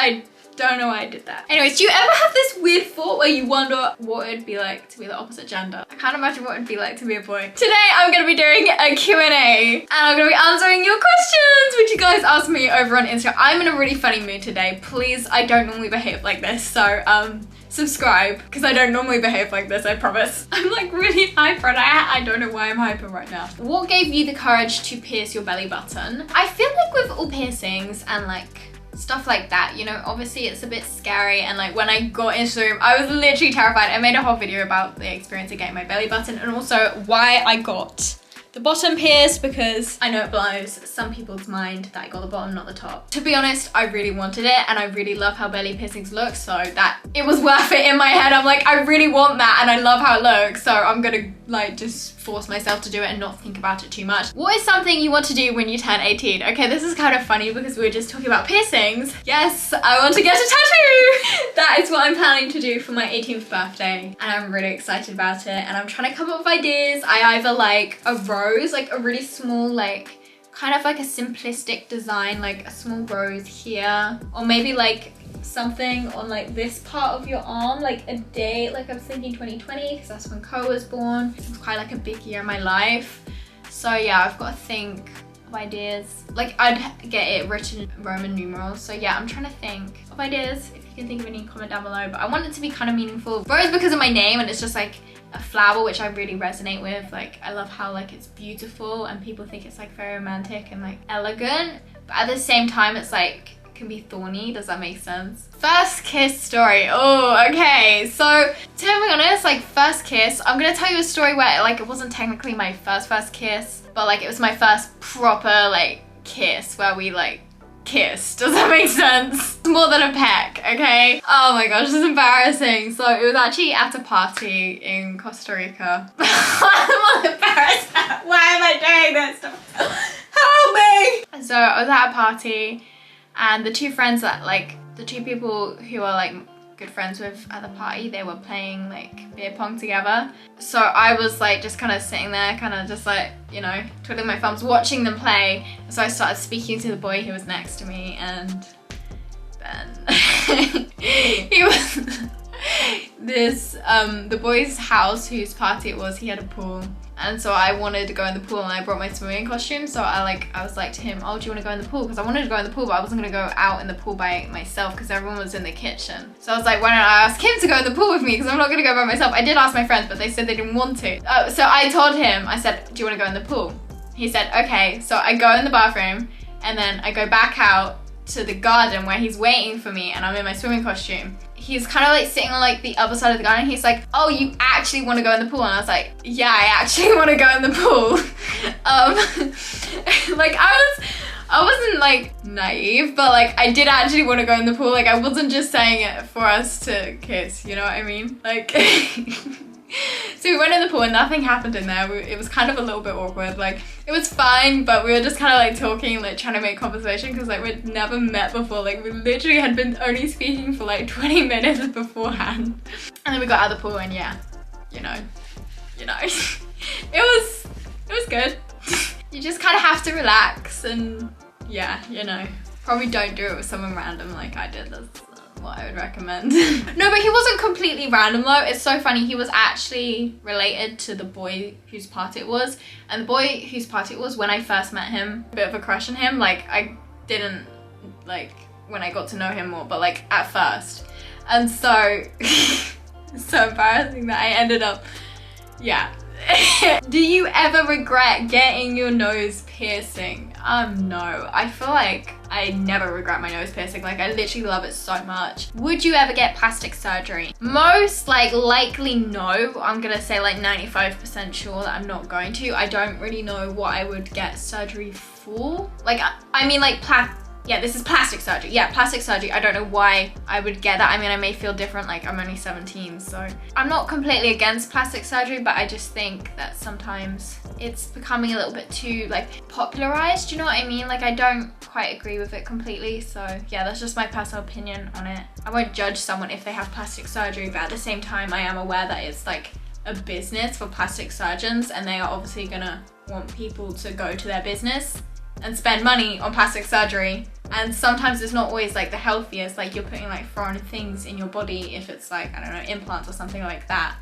I don't know why I did that. Anyways, do you ever have this weird thought where you wonder what it'd be like to be the opposite gender? I can't imagine what it'd be like to be a boy. Today, I'm gonna be doing a Q&A and I'm gonna be answering your questions, which you guys asked me over on Instagram. I'm in a really funny mood today. Please, I don't normally behave like this, so subscribe, because I don't normally behave like this, I promise. I'm like really hyper and I don't know why I'm hyper right now. What gave you the courage to pierce your belly button? I feel like with all piercings and like stuff like that, you know, obviously it's a bit scary, and like when I got into the room, I was literally terrified. I made a whole video about the experience of getting my belly button and also why I got the bottom pierced, because I know it blows some people's mind that I got the bottom, not the top. To be honest, I really wanted it and I really love how belly piercings look, so that it was worth it in my head. I'm like, I really want that and I love how it looks, so I'm gonna like just force myself to do it and not think about it too much. What is something you want to do when you turn 18? Okay, this is kind of funny because we were just talking about piercings. Yes, I want to get a tattoo. That is what I'm planning to do for my 18th birthday and I'm really excited about it, and I'm trying to come up with ideas. I either like a rose, like a really small, like kind of like a simplistic design, like a small rose here, or maybe like something on like this part of your arm, like a date, like I was thinking 2020 because that's when Co was born. It was quite like a big year in my life, so yeah, I've got to think of ideas. Like I'd get it written in Roman numerals, so yeah, I'm trying to think of ideas. If you can think of any, comment down below, but I want it to be kind of meaningful. Rose because of my name, and it's just like a flower which I really resonate with. Like I love how like it's beautiful and people think it's like very romantic and like elegant, but at the same time it's like can be thorny. Does that make sense? First kiss story. Oh, okay. So to be honest, like first kiss, I'm gonna tell you a story where like it wasn't technically my first kiss, but like it was my first proper like kiss where we like kissed. Does that make sense? More than a peck, okay? Oh my gosh, this is embarrassing. So it was actually at a party in Costa Rica. I'm embarrassed. Why am I doing this? Help me! So I was at a party and the two friends that like, the two people who are like good friends with at the party, they were playing like beer pong together. So I was like just kind of sitting there, kind of just like, you know, twiddling my thumbs, watching them play. So I started speaking to the boy who was next to me, and then he was this, the boy's house whose party it was, he had a pool. And so I wanted to go in the pool and I brought my swimming costume. So I was like to him, oh, do you want to go in the pool? Because I wanted to go in the pool, but I wasn't going to go out in the pool by myself because everyone was in the kitchen. So I was like, why don't I ask him to go in the pool with me? Because I'm not going to go by myself. I did ask my friends, but they said they didn't want to. So I told him, I said, do you want to go in the pool? He said, okay. So I go in the bathroom and then I go back out to the garden where he's waiting for me and I'm in my swimming costume. He's kind of like sitting on like the other side of the garden. He's like, oh, you actually want to go in the pool? And I was like, yeah, I actually want to go in the pool. Like I wasn't like naive, but like I did actually want to go in the pool. Like I wasn't just saying it for us to kiss, you know what I mean? Like so we went in the pool and nothing happened in there. It was kind of a little bit awkward. Like it was fine, but we were just kind of like talking, like trying to make conversation because like we'd never met before. Like we literally had been only speaking for like 20 minutes beforehand. And then we got out of the pool and yeah, you know, it was good. You just kind of have to relax and yeah, you know, probably don't do it with someone random like I did. That's what I would recommend. No, but he wasn't completely random though. It's so funny. He was actually related to the boy whose party it was. And the boy whose party it was, when I first met him, a bit of a crush on him. Like I didn't like when I got to know him more, but like at first. And so, it's so embarrassing that I ended up, yeah. Do you ever regret getting your nose piercing? No. I feel like I never regret my nose piercing. Like I literally love it so much. Would you ever get plastic surgery? Most likely no. I'm gonna say like 95% sure that I'm not going to. I don't really know what I would get surgery for. Like I mean like yeah, this is plastic surgery. Yeah, plastic surgery. I don't know why I would get that. I mean, I may feel different, like I'm only 17, so. I'm not completely against plastic surgery, but I just think that sometimes it's becoming a little bit too like popularized, you know what I mean? Like I don't quite agree with it completely, so yeah, that's just my personal opinion on it. I won't judge someone if they have plastic surgery, but at the same time, I am aware that it's like a business for plastic surgeons and they are obviously gonna want people to go to their business and spend money on plastic surgery. And sometimes it's not always like the healthiest, like you're putting like foreign things in your body if it's like, I don't know, implants or something like that.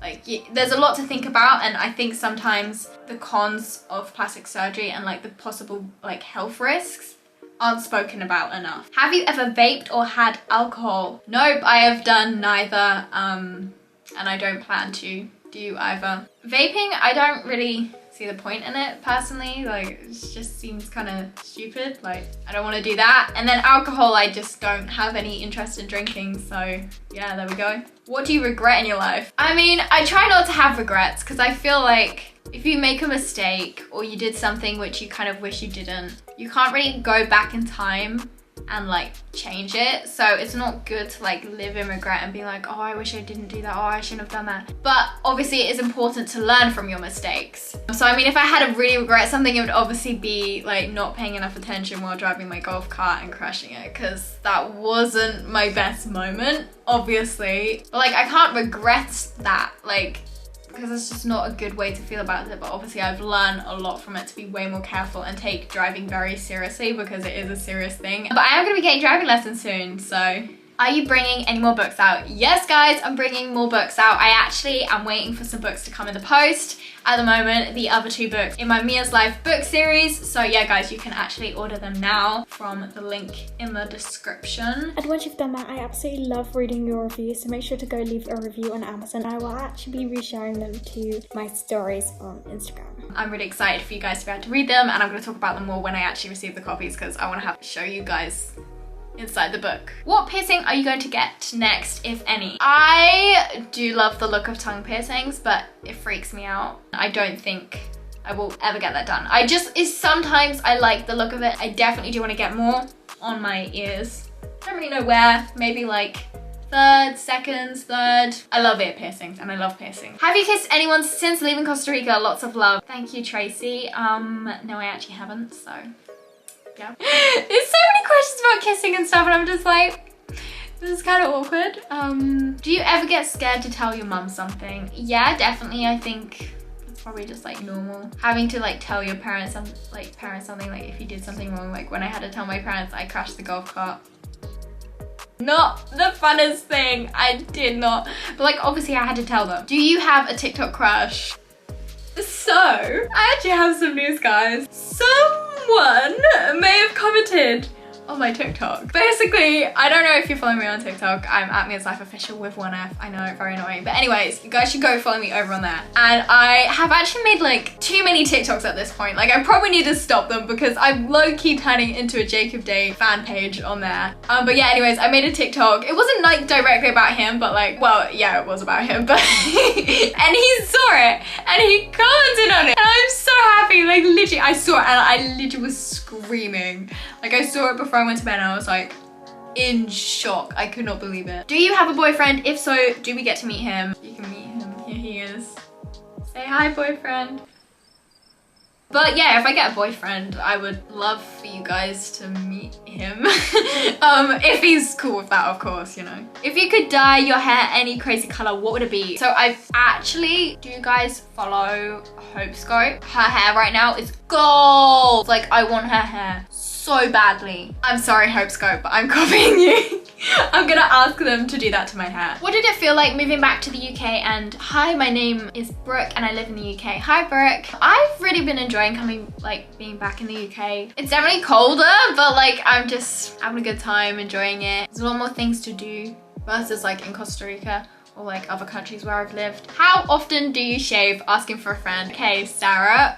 Like there's a lot to think about, and I think sometimes the cons of plastic surgery and like the possible like health risks aren't spoken about enough. Have you ever vaped or had alcohol? Nope, I have done neither, and I don't plan to do either. Vaping, I don't really see the point in it personally. Like it just seems kind of stupid. Like I don't want to do that. And then alcohol, I just don't have any interest in drinking. So yeah, there we go. What do you regret in your life? I mean, I try not to have regrets because I feel like if you make a mistake or you did something which you kind of wish you didn't, you can't really go back in time and like change it. So it's not good to like live in regret and be like, oh, I wish I didn't do that, oh, I shouldn't have done that. But obviously it is important to learn from your mistakes. So I mean, if I had to really regret something, it would obviously be like not paying enough attention while driving my golf cart and crashing it, because that wasn't my best moment, obviously. But like I can't regret that, like, because it's just not a good way to feel about it. But obviously I've learned a lot from it to be way more careful and take driving very seriously, because it is a serious thing. But I am going to be getting driving lessons soon, so. Are you bringing any more books out? Yes, guys, I'm bringing more books out. I actually am waiting for some books to come in the post. At the moment, the other 2 books in my Mia's Life book series. So yeah, guys, you can actually order them now from the link in the description. And once you've done that, I absolutely love reading your reviews, so make sure to go leave a review on Amazon. I will actually be resharing them to my stories on Instagram. I'm really excited for you guys to be able to read them, and I'm going to talk about them more when I actually receive the copies, because I want to show you guys inside the book. What piercing are you going to get next, if any? I do love the look of tongue piercings, but it freaks me out. I don't think I will ever get that done. Sometimes I like the look of it. I definitely do want to get more on my ears. I don't really know where, maybe like seconds, third. I love ear piercings and I love piercing. Have you kissed anyone since leaving Costa Rica? Lots of love. Thank you, Tracy. No, I actually haven't, so. Yeah. There's so many questions about kissing and stuff, and I'm just like, this is kind of awkward. Do you ever get scared to tell your mum something? Yeah, definitely. I think it's probably just like normal. Having to like tell your parents something, like if you did something wrong. Like when I had to tell my parents I crashed the golf cart. Not the funnest thing. I did not. But like obviously I had to tell them. Do you have a TikTok crush? So, I actually have some news, guys. Someone may have commented on my TikTok. Basically, I don't know if you're following me on TikTok. I'm at Mia's Life Official with 1F. I know, very annoying. But anyways, you guys should go follow me over on there. And I have actually made like too many TikToks at this point. Like I probably need to stop them because I'm low-key turning into a Jacob Day fan page on there. But yeah, anyways, I made a TikTok. It wasn't like directly about him, but like, well, yeah, it was about him. But and he saw it and he commented on it. And I'm so happy. Like literally, I saw it and I literally was screaming. Like I saw it before I went to bed and I was like in shock. I could not believe it. Do you have a boyfriend? If so, do we get to meet him? You can meet him. Here he is. Say hi, boyfriend. But yeah, if I get a boyfriend, I would love for you guys to meet him. If he's cool with that, of course, you know. If you could dye your hair any crazy color, what would it be? So do you guys follow Hope Scope? Her hair right now is gold. Like I want her hair so badly. I'm sorry, Hope Scope, but I'm copying you. I'm gonna ask them to do that to my hair. What did it feel like moving back to the UK? And hi, my name is Brooke and I live in the UK. Hi, Brooke. I've really been enjoying being back in the UK. It's definitely colder, but like I'm just having a good time, enjoying it. There's a lot more things to do versus like in Costa Rica or like other countries where I've lived. How often do you shave? Asking for a friend. Okay, Sarah,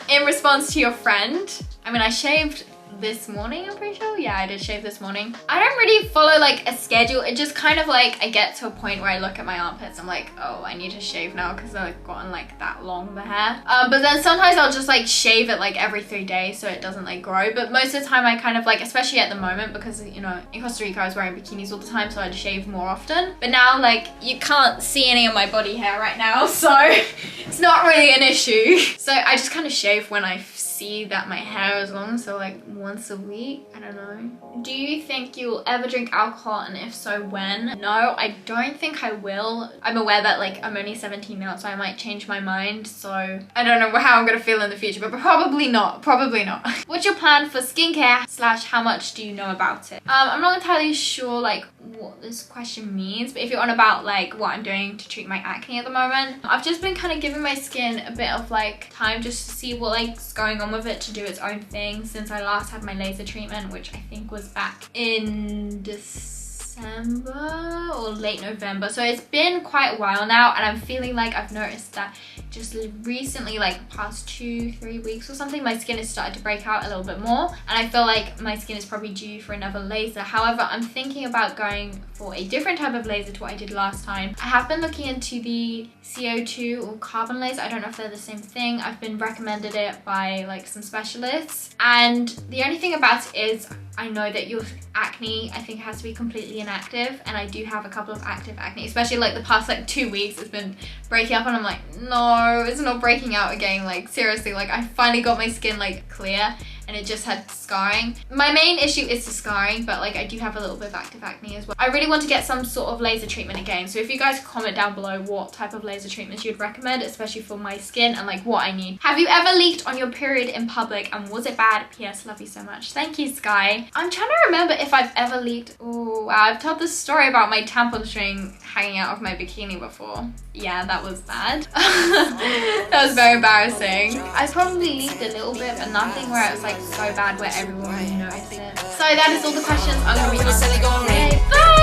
in response to your friend, I mean, I shaved this morning, I'm pretty sure. Yeah, I did shave this morning. I don't really follow like a schedule. It just kind of like, I get to a point where I look at my armpits, I'm like, oh, I need to shave now because I've gotten like that long the hair. But then sometimes I'll just like shave it like every 3 days so it doesn't like grow. But most of the time I kind of like, especially at the moment, because you know, in Costa Rica I was wearing bikinis all the time, so I'd shave more often. But now like, you can't see any of my body hair right now, so it's not really an issue. So I just kind of shave when I see that my hair is long, so like once a week, I don't know. Do you think you'll ever drink alcohol, and if so, when? No, I don't think I will. I'm aware that like I'm only 17 now, so I might change my mind, so I don't know how I'm gonna feel in the future, but probably not, probably not. What's your plan for skincare / how much do you know about it? I'm not entirely sure like what this question means, but if you're on about like what I'm doing to treat my acne at the moment, I've just been kind of giving my skin a bit of like time just to see what like's going on with it, to do its own thing since I last had my laser treatment, which I think was back in December or late November, so it's been quite a while now, and I'm feeling like I've noticed that just recently, like past 2-3 weeks or something, my skin has started to break out a little bit more, and I feel like my skin is probably due for another laser. However, I'm thinking about going for a different type of laser to what I did last time. I have been looking into the CO2 or carbon laser. I don't know if they're the same thing. I've been recommended it by like some specialists, and the only thing about it is I know that your acne, I think, has to be completely inactive, and I do have a couple of active acne, especially like the past like 2 weeks it's been breaking up, and I'm like, no, it's not breaking out again. Like seriously, like I finally got my skin like clear, and it just had scarring. My main issue is the scarring, but like I do have a little bit of active acne as well. I really want to get some sort of laser treatment again, so if you guys comment down below what type of laser treatments you'd recommend, especially for my skin, and like what I need. Have you ever leaked on your period in public, and was it bad? PS, love you so much. Thank you, Sky. I'm trying to remember if I've ever leaked. Oh wow, I've told this story about my tampon string hanging out of my bikini before. Yeah, that was bad. That was very embarrassing. I probably leaked a little bit, but nothing where it was like so bad where everyone would notice it. So that is all the questions I'm gonna be answering today. Bye!